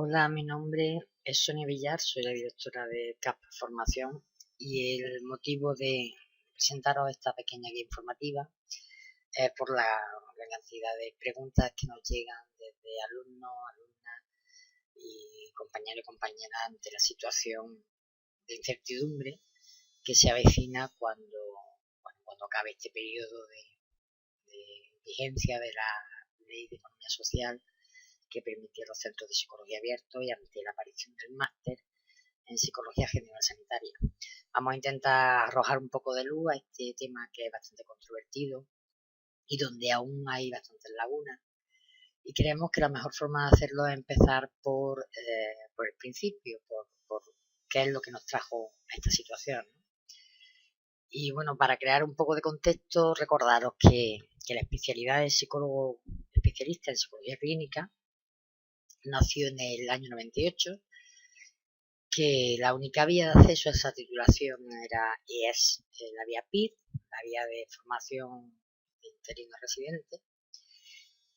Hola, mi nombre es Sonia Villar, soy la directora de CAP Formación y el motivo de presentaros esta pequeña guía informativa es por la cantidad de preguntas que nos llegan desde alumnos, alumnas y compañeros y compañeras ante la situación de incertidumbre que se avecina cuando acabe este periodo de vigencia de la Ley de Economía Social que permitió los centros de psicología abiertos y ante la aparición del máster en Psicología General Sanitaria. Vamos a intentar arrojar un poco de luz a este tema que es bastante controvertido y donde aún hay bastantes lagunas. Y creemos que la mejor forma de hacerlo es empezar por el principio, por qué es lo que nos trajo a esta situación. Y bueno, para crear un poco de contexto, recordaros que la especialidad de psicólogo especialista en psicología clínica nació en el año 98, que la única vía de acceso a esa titulación era y es la vía PIR, la vía de formación de interino residente,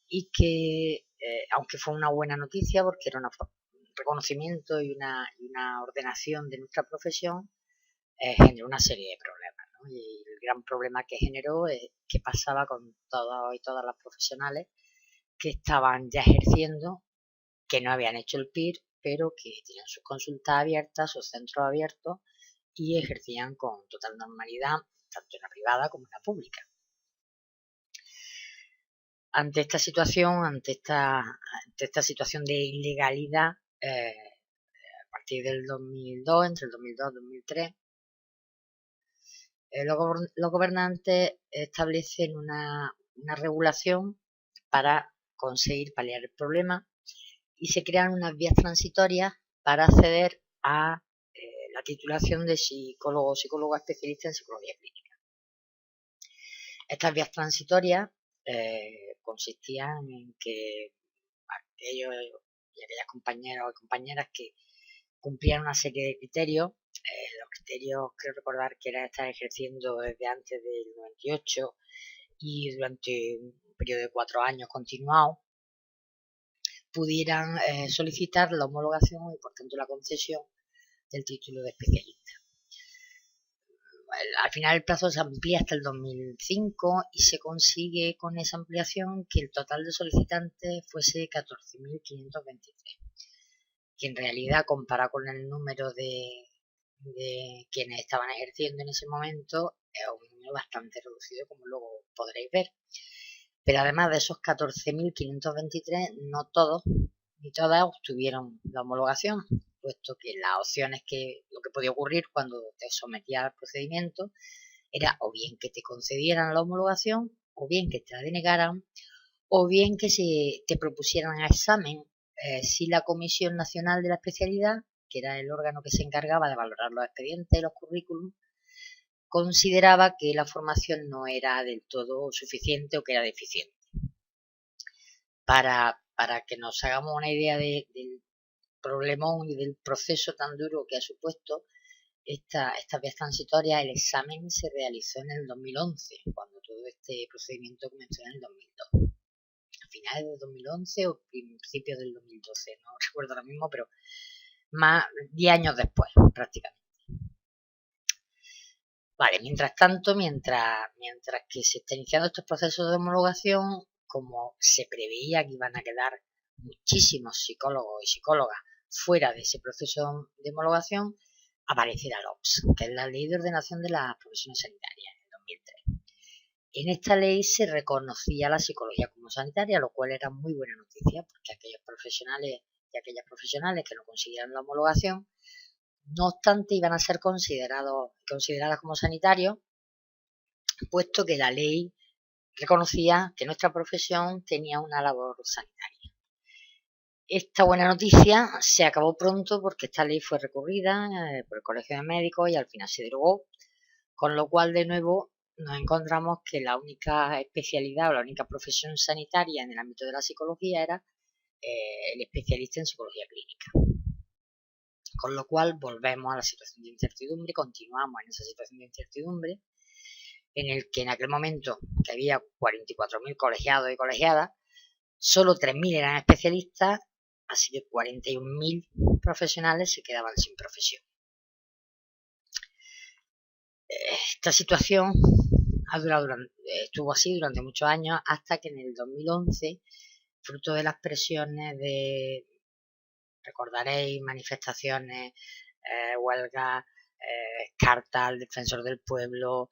y que, aunque fue una buena noticia porque era un reconocimiento y una ordenación de nuestra profesión, generó una serie de problemas, ¿no? Y el gran problema que generó es qué pasaba con todos y todas las profesionales que estaban ya ejerciendo, que no habían hecho el PIR, pero que tenían sus consultas abiertas, sus centros abiertos y ejercían con total normalidad, tanto en la privada como en la pública. Ante esta situación, ante esta situación de ilegalidad, a partir del 2002, entre el 2002 y 2003, los gobernantes establecen una regulación para conseguir paliar el problema y se crean unas vías transitorias para acceder a la titulación de psicólogo o psicóloga especialista en psicología clínica. Estas vías transitorias consistían en que aquellos y aquellas compañeros y compañeras que cumplían una serie de criterios, los criterios creo recordar que era estar ejerciendo desde antes del 98 y durante un periodo de 4 años continuado, pudieran solicitar la homologación y por tanto la concesión del título de especialista. Al final el plazo se amplía hasta el 2005 y se consigue con esa ampliación que el total de solicitantes fuese 14.523, que en realidad comparado con el número de quienes estaban ejerciendo en ese momento es un número bastante reducido, como luego podréis ver. Pero además de esos 14.523, no todos ni todas obtuvieron la homologación, puesto que las opciones lo que podía ocurrir cuando te sometías al procedimiento era o bien que te concedieran la homologación, o bien que te la denegaran, o bien que te propusieran a examen si la Comisión Nacional de la Especialidad, que era el órgano que se encargaba de valorar los expedientes y los currículums, consideraba que la formación no era del todo suficiente o que era deficiente. Para que nos hagamos una idea del problemón y del proceso tan duro que ha supuesto esta vía transitoria, el examen se realizó en el 2011, cuando todo este procedimiento comenzó en el 2002. A finales del 2011 o principios del 2012, no recuerdo ahora mismo, pero más 10 años después, prácticamente. Vale, mientras tanto, mientras que se están iniciando estos procesos de homologación, como se preveía que iban a quedar muchísimos psicólogos y psicólogas fuera de ese proceso de homologación, aparece la LOPS, que es la Ley de Ordenación de las Profesiones Sanitarias, en 2003. En esta ley se reconocía la psicología como sanitaria, lo cual era muy buena noticia, porque aquellos profesionales y aquellas profesionales que no consiguieran la homologación, no obstante, iban a ser consideradas como sanitarios, puesto que la ley reconocía que nuestra profesión tenía una labor sanitaria. Esta buena noticia se acabó pronto porque esta ley fue recurrida por el Colegio de Médicos y al final se derogó, con lo cual de nuevo nos encontramos que la única especialidad o la única profesión sanitaria en el ámbito de la psicología era el especialista en psicología clínica. Con lo cual volvemos a la situación de incertidumbre, continuamos en esa situación de incertidumbre, en el que en aquel momento que había 44.000 colegiados y colegiadas, solo 3.000 eran especialistas, Así que 41.000 profesionales se quedaban sin profesión. Esta situación estuvo así durante muchos años, hasta que en el 2011, fruto de las presiones de, recordaréis, manifestaciones, huelgas, cartas al defensor del pueblo,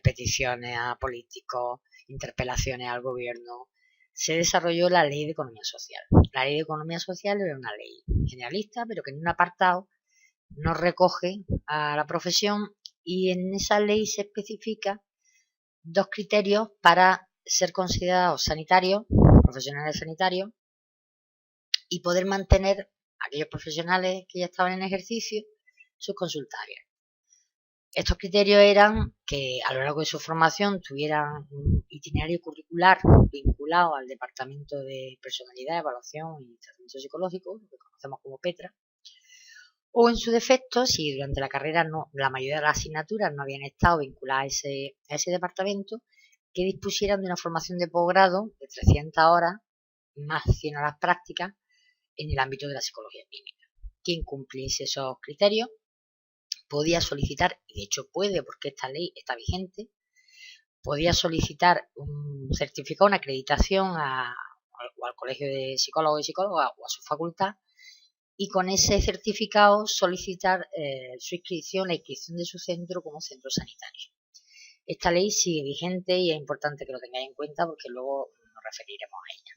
peticiones a políticos, interpelaciones al gobierno, se desarrolló la Ley de Economía Social. La Ley de Economía Social era una ley generalista, pero que en un apartado no recoge a la profesión, y en esa ley se especifica 2 criterios para ser considerados sanitarios, profesionales sanitarios, y poder mantener a aquellos profesionales que ya estaban en ejercicio sus consultarios. Estos criterios eran que a lo largo de su formación tuvieran un itinerario curricular vinculado al Departamento de Personalidad, Evaluación y Tratamiento Psicológico, lo que conocemos como PETRA, o en su defecto, si durante la carrera la mayoría de las asignaturas no habían estado vinculadas a ese departamento, que dispusieran de una formación de posgrado de 300 horas, más 100 horas prácticas, en el ámbito de la psicología clínica. Quien cumpliese esos criterios podía solicitar, y de hecho puede, porque esta ley está vigente, podía solicitar un certificado, una acreditación o al Colegio de Psicólogos y Psicólogas o a su facultad, y con ese certificado solicitar su inscripción, la inscripción de su centro como centro sanitario. Esta ley sigue vigente y es importante que lo tengáis en cuenta, porque luego nos referiremos a ella.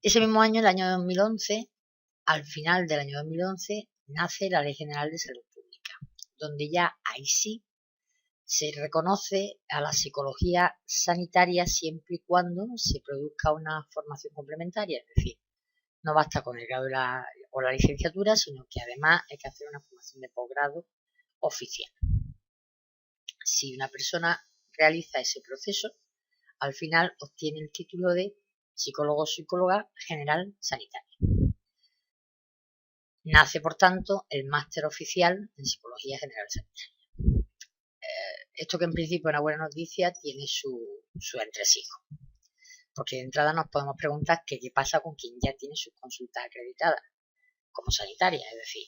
Ese mismo año, el año 2011, al final del año 2011, nace la Ley General de Salud Pública, donde ya ahí sí se reconoce a la psicología sanitaria siempre y cuando se produzca una formación complementaria, es decir, no basta con el grado o la licenciatura, sino que además hay que hacer una formación de posgrado oficial. Si una persona realiza ese proceso, al final obtiene el título de psicólogo o psicóloga general sanitario. Nace, por tanto, el máster oficial en psicología general sanitaria. Esto, que en principio es una buena noticia, tiene su entresijo. Porque de entrada nos podemos preguntar qué pasa con quien ya tiene sus consultas acreditadas como sanitaria, es decir,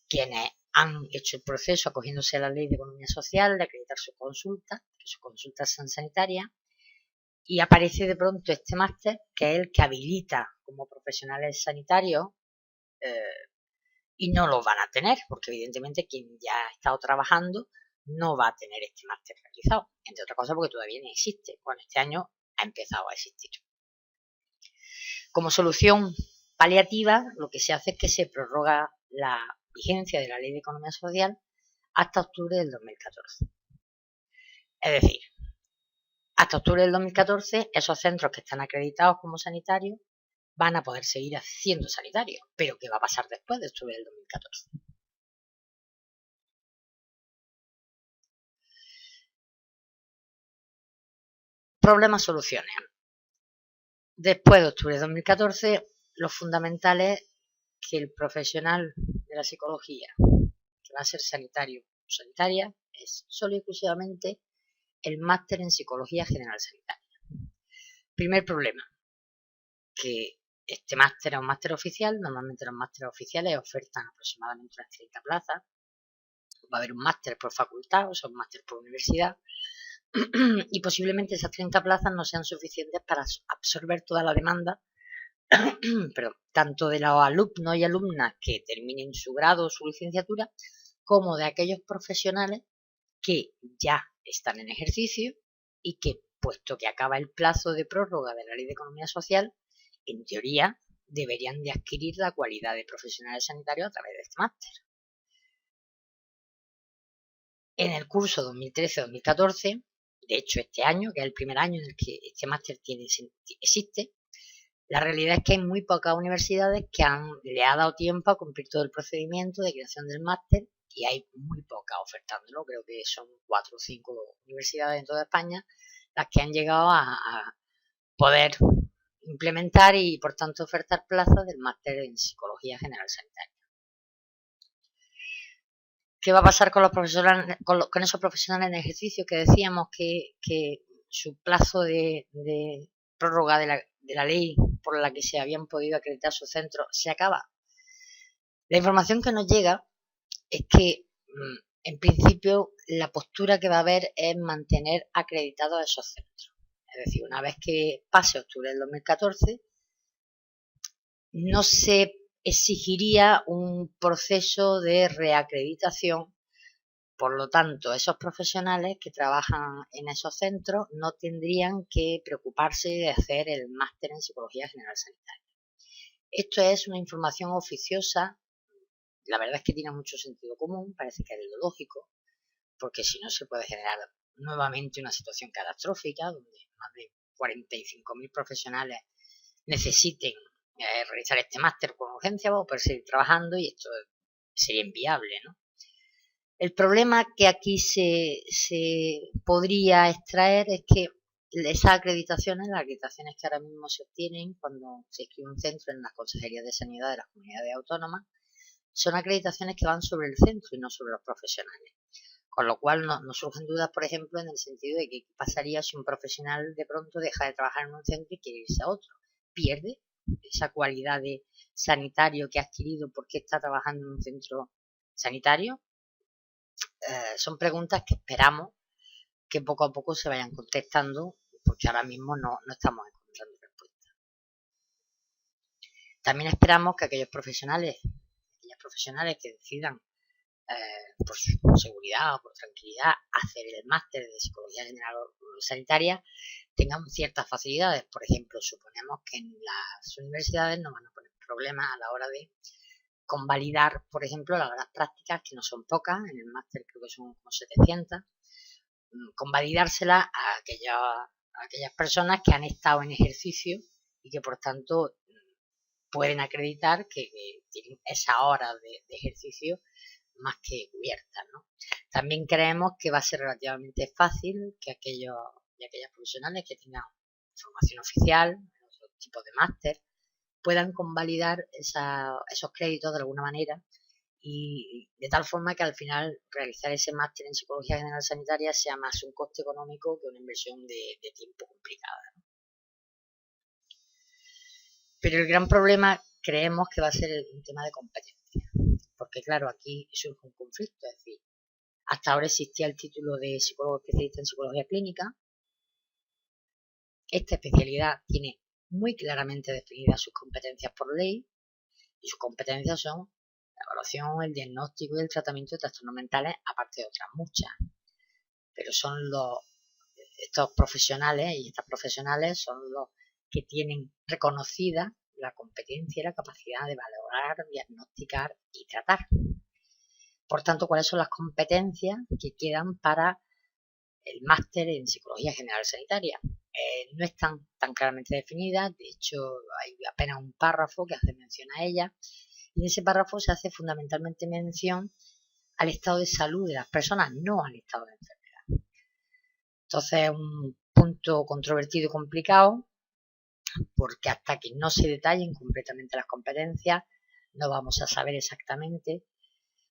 quienes han hecho el proceso acogiéndose a la Ley de Economía Social de acreditar sus consultas, que sus consultas sean sanitarias, y aparece de pronto este máster, que es el que habilita como profesionales sanitarios, y no lo van a tener, porque evidentemente quien ya ha estado trabajando no va a tener este máster realizado, entre otras cosas porque todavía no existe. Bueno, este año ha empezado a existir. Como solución paliativa, lo que se hace es que se prorroga la vigencia de la Ley de Economía Social hasta octubre del 2014. Es decir, hasta octubre del 2014, esos centros que están acreditados como sanitarios van a poder seguir haciendo sanitarios. Pero ¿qué va a pasar después de octubre del 2014? Problemas, soluciones. Después de octubre de 2014, lo fundamental es que el profesional de la psicología que va a ser sanitario o sanitaria es solo y exclusivamente el máster en psicología general sanitaria. Primer problema, que este máster es un máster oficial. Normalmente los másteres oficiales ofertan aproximadamente unas 30 plazas. Va a haber un máster por facultad, o sea, un máster por universidad, y posiblemente esas 30 plazas no sean suficientes para absorber toda la demanda, pero tanto de los alumnos y alumnas que terminen su grado o su licenciatura, como de aquellos profesionales que ya están en ejercicio y que, puesto que acaba el plazo de prórroga de la Ley de Economía Social, en teoría deberían de adquirir la cualidad de profesionales sanitarios a través de este máster. En el curso 2013-2014, de hecho este año, que es el primer año en el que este máster existe, la realidad es que hay muy pocas universidades que le ha dado tiempo a cumplir todo el procedimiento de creación del máster, y hay muy pocas ofertándolo. Creo que son 4 o 5 universidades en toda España las que han llegado a poder implementar y, por tanto, ofertar plazas del máster en Psicología General Sanitaria. ¿Qué va a pasar con los profesionales, con esos profesionales en ejercicio que decíamos que su plazo de prórroga de la ley por la que se habían podido acreditar sus centros se acaba. La información que nos llega es que, en principio, la postura que va a haber es mantener acreditados esos centros. Es decir, una vez que pase octubre del 2014, no se exigiría un proceso de reacreditación. Por lo tanto, esos profesionales que trabajan en esos centros no tendrían que preocuparse de hacer el máster en Psicología General Sanitaria. Esto es una información oficiosa. La verdad es que tiene mucho sentido común, parece que es lo lógico, porque si no se puede generar nuevamente una situación catastrófica donde más de 45.000 profesionales necesiten realizar este máster con urgencia o poder seguir trabajando, y esto sería inviable, ¿no? El problema que aquí se podría extraer es que esas acreditaciones, las acreditaciones que ahora mismo se obtienen cuando se inscribe un centro en las consejerías de sanidad de las comunidades autónomas, son acreditaciones que van sobre el centro y no sobre los profesionales. Con lo cual nos surgen dudas, por ejemplo, en el sentido de que qué pasaría si un profesional de pronto deja de trabajar en un centro y quiere irse a otro. Pierde esa cualidad de sanitario que ha adquirido porque está trabajando en un centro sanitario. Son preguntas que esperamos que poco a poco se vayan contestando, porque ahora mismo no estamos encontrando respuestas. También esperamos que aquellas profesionales que decidan por su seguridad o por tranquilidad hacer el máster de Psicología General Sanitaria tengan ciertas facilidades. Por ejemplo, suponemos que en las universidades no van a poner problemas a la hora de convalidar, por ejemplo, las horas prácticas, que no son pocas, en el máster creo que son como 700, convalidárselas a aquellas personas que han estado en ejercicio y que por tanto pueden acreditar que tienen esa hora de ejercicio más que cubiertas, ¿no? También creemos que va a ser relativamente fácil que aquellas profesionales que tengan formación oficial, otro tipo de máster, puedan convalidar esos créditos de alguna manera, y de tal forma que al final realizar ese máster en Psicología General Sanitaria sea más un coste económico que una inversión de tiempo complicada, ¿no? Pero el gran problema creemos que va a ser un tema de competencia, porque claro, aquí surge un conflicto. Es decir, hasta ahora existía el título de psicólogo especialista en psicología clínica. Esta especialidad tiene muy claramente definidas sus competencias por ley, y sus competencias son la evaluación, el diagnóstico y el tratamiento de trastornos mentales, aparte de otras muchas. Pero son estos profesionales y estas profesionales son los que tienen reconocida la competencia y la capacidad de valorar, diagnosticar y tratar. Por tanto, ¿cuáles son las competencias que quedan para el máster en Psicología General Sanitaria? No están tan claramente definidas. De hecho, hay apenas un párrafo que hace mención a ellas, y en ese párrafo se hace fundamentalmente mención al estado de salud de las personas, no al estado de enfermedad. Entonces es un punto controvertido y complicado, porque hasta que no se detallen completamente las competencias no vamos a saber exactamente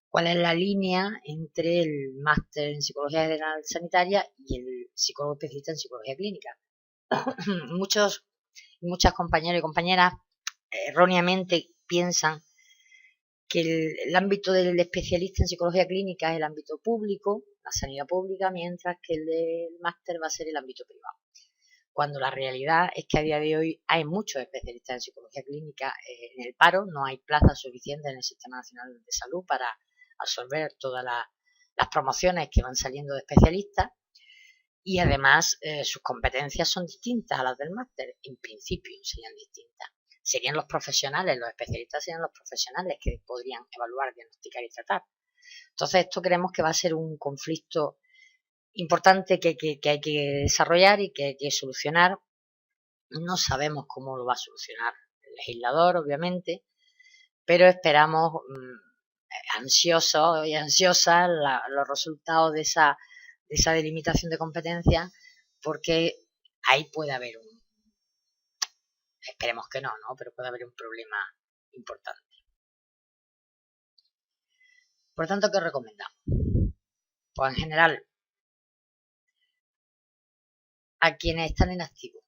cuál es la línea entre el máster en Psicología General Sanitaria y el psicólogo especialista en Psicología Clínica. Muchas compañeros y compañeras erróneamente piensan que el ámbito del especialista en Psicología Clínica es el ámbito público, la sanidad pública, mientras que el del máster va a ser el ámbito privado. Cuando la realidad es que a día de hoy hay muchos especialistas en Psicología Clínica en el paro, no hay plazas suficientes en el Sistema Nacional de Salud para absorber todas las promociones que van saliendo de especialistas, y además sus competencias son distintas a las del máster. En principio serían distintas. Serían los profesionales, los especialistas serían los profesionales que podrían evaluar, diagnosticar y tratar. Entonces esto creemos que va a ser un conflicto importante que hay que desarrollar y que hay que solucionar. No sabemos cómo lo va a solucionar el legislador, obviamente, pero esperamos ansiosos y ansiosas los resultados de esa delimitación de competencias, porque ahí puede haber esperemos que no, pero puede haber un problema importante. Por tanto, ¿qué recomendamos? Pues en general, a quienes están en activo,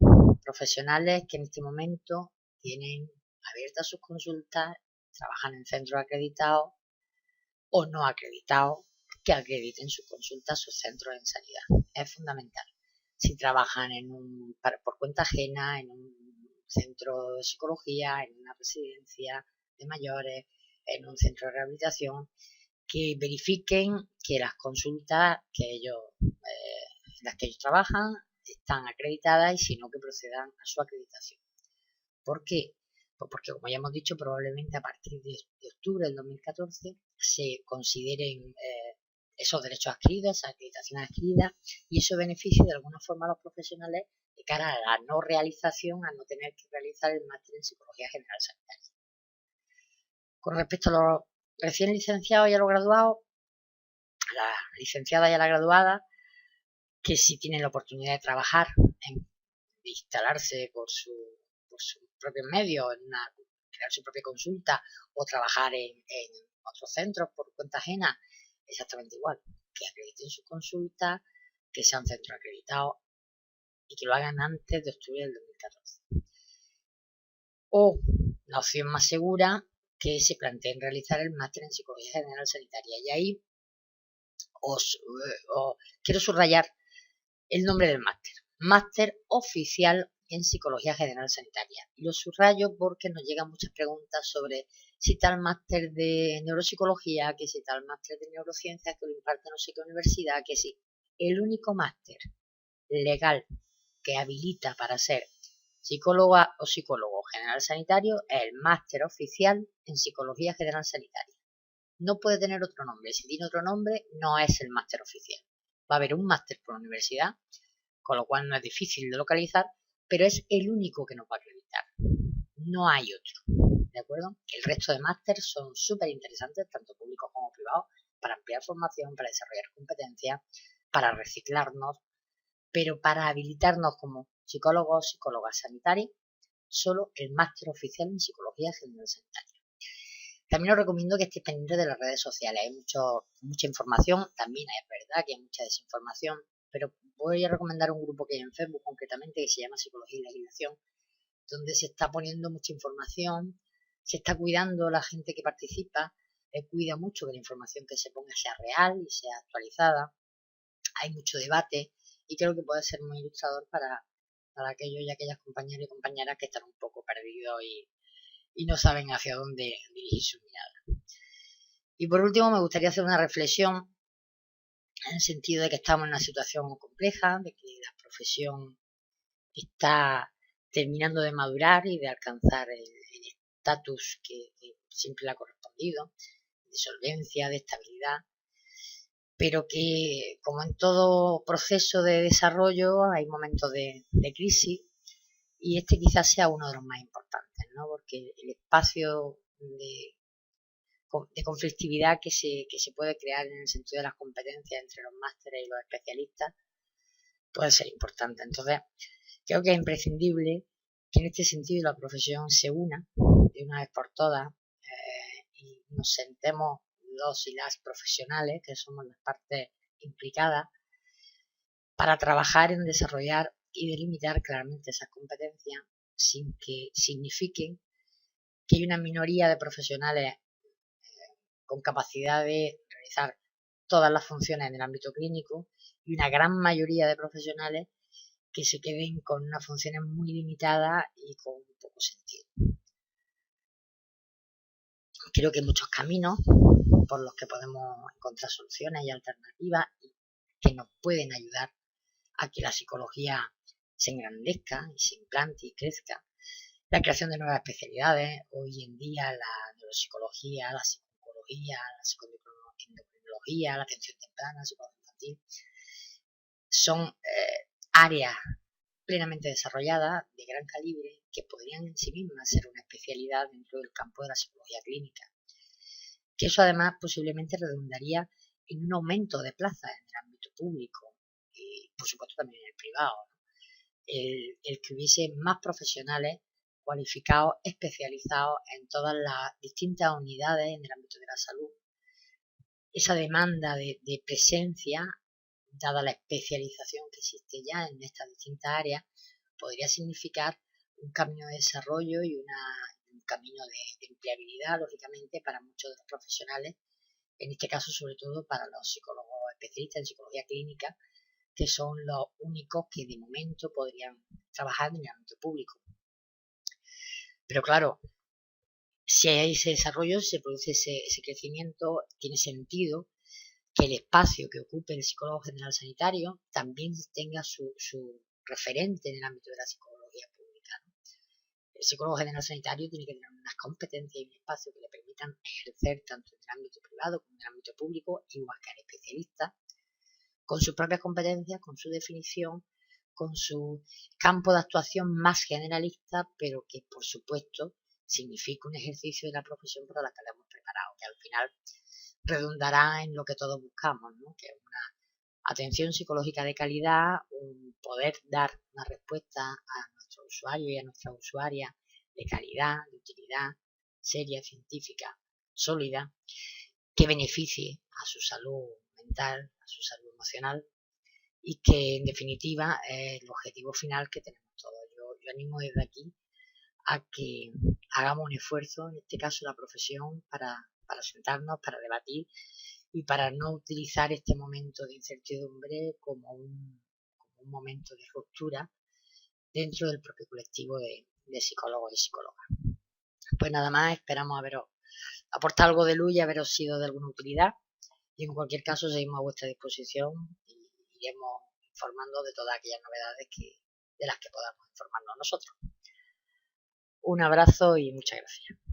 profesionales que en este momento tienen abiertas sus consultas, trabajan en centros acreditados o no acreditados, que acrediten sus consultas, sus centros en sanidad. Es fundamental. Si trabajan por cuenta ajena, en un centro de psicología, en una residencia de mayores, en un centro de rehabilitación, que verifiquen que las consultas en las que ellos trabajan están acreditadas y si no, que procedan a su acreditación. ¿Por qué? Pues porque, como ya hemos dicho, probablemente a partir de octubre del 2014 se consideren esos derechos adquiridos, esas acreditaciones adquiridas, y eso beneficia de alguna forma a los profesionales de cara a la no realización, a no tener que realizar el máster en Psicología General Sanitaria. Con respecto a los recién licenciados y a los graduados, a la licenciada y a la graduada, que si tienen la oportunidad de trabajar, de instalarse por sus propios medios, crear su propia consulta o trabajar en otros centros por cuenta ajena, exactamente igual, que acrediten su consulta, que sean centros acreditados y que lo hagan antes de octubre del 2014. O la opción más segura, que se planteen realizar el máster en Psicología General Sanitaria. Y ahí quiero subrayar el nombre del máster. Máster oficial en Psicología General Sanitaria. Y lo subrayo porque nos llegan muchas preguntas sobre si tal máster de neuropsicología, que si tal máster de neurociencias, que lo imparte no sé qué universidad, que sí. El único máster legal que habilita para ser psicóloga o psicólogo general sanitario es el máster oficial en Psicología General Sanitaria. No puede tener otro nombre. Si tiene otro nombre, no es el máster oficial. Va a haber un máster por universidad, con lo cual no es difícil de localizar, pero es el único que nos va a acreditar. No hay otro, ¿de acuerdo? El resto de másteres son súper interesantes, tanto públicos como privados, para ampliar formación, para desarrollar competencias, para reciclarnos, pero para habilitarnos como psicólogos o psicólogas sanitarias, solo el máster oficial en Psicología General Sanitaria. También os recomiendo que estéis pendientes de las redes sociales. Hay mucha información, también es verdad que hay mucha desinformación, pero voy a recomendar un grupo que hay en Facebook concretamente que se llama Psicología y Legislación, donde se está poniendo mucha información, se está cuidando la gente que participa, cuida mucho que la información que se ponga sea real y sea actualizada. Hay mucho debate y creo que puede ser muy ilustrador para aquellos y aquellas compañeros y compañeras que están un poco perdidos y no saben hacia dónde dirigir su mirada. Y por último, me gustaría hacer una reflexión en el sentido de que estamos en una situación compleja, de que la profesión está terminando de madurar y de alcanzar el estatus que siempre le ha correspondido, de solvencia, de estabilidad, pero que, como en todo proceso de desarrollo, hay momentos de crisis y este quizás sea uno de los más importantes, ¿no? Porque el espacio de conflictividad que se puede crear en el sentido de las competencias entre los másteres y los especialistas puede ser importante. Entonces, creo que es imprescindible que en este sentido la profesión se una de una vez por todas y nos sentemos los y las profesionales, que somos las partes implicadas, para trabajar en desarrollar y delimitar claramente esas competencias sin que signifiquen que hay una minoría de profesionales con capacidad de realizar todas las funciones en el ámbito clínico y una gran mayoría de profesionales que se queden con unas funciones muy limitadas y con poco sentido. Creo que hay muchos caminos por los que podemos encontrar soluciones y alternativas que nos pueden ayudar a que la psicología se engrandezca y se implante y crezca. La creación de nuevas especialidades, hoy en día la neuropsicología, la psicología, la psicoendocrinología, la atención temprana, la psicología infantil, son áreas plenamente desarrolladas, de gran calibre, que podrían en sí mismas ser una especialidad dentro del campo de la psicología clínica. Que eso además posiblemente redundaría en un aumento de plazas en el ámbito público y por supuesto también en el privado, ¿no? El que hubiese más profesionales cualificados, especializados en todas las distintas unidades en el ámbito de la salud. Esa demanda de presencia, dada la especialización que existe ya en estas distintas áreas, podría significar un camino de desarrollo y un camino de empleabilidad, lógicamente, para muchos de los profesionales, en este caso sobre todo para los psicólogos especialistas en psicología clínica, que son los únicos que de momento podrían trabajar en el ámbito público. Pero claro, si hay ese desarrollo, si se produce ese crecimiento, tiene sentido que el espacio que ocupe el psicólogo general sanitario también tenga su referente en el ámbito de la psicología pública, ¿no? El psicólogo general sanitario tiene que tener unas competencias y un espacio que le permitan ejercer tanto en el ámbito privado como en el ámbito público, igual que al especialista, con sus propias competencias, con su definición, con su campo de actuación más generalista, pero que por supuesto significa un ejercicio de la profesión para la que la hemos preparado, que al final redundará en lo que todos buscamos, ¿no? Que es una atención psicológica de calidad, un poder dar una respuesta a nuestros usuarios y a nuestras usuarias de calidad, de utilidad, seria, científica, sólida, que beneficie a su salud mental, a su salud emocional y que en definitiva es el objetivo final que tenemos todos. Yo animo desde aquí a que hagamos un esfuerzo, en este caso la profesión, para sentarnos, para debatir y para no utilizar este momento de incertidumbre como un momento de ruptura dentro del propio colectivo de psicólogos y psicólogas. Pues nada más, esperamos haberos aportado algo de luz y haberos sido de alguna utilidad, y en cualquier caso seguimos a vuestra disposición y iremos informando de todas aquellas novedades de las que podamos informarnos nosotros. Un abrazo y muchas gracias.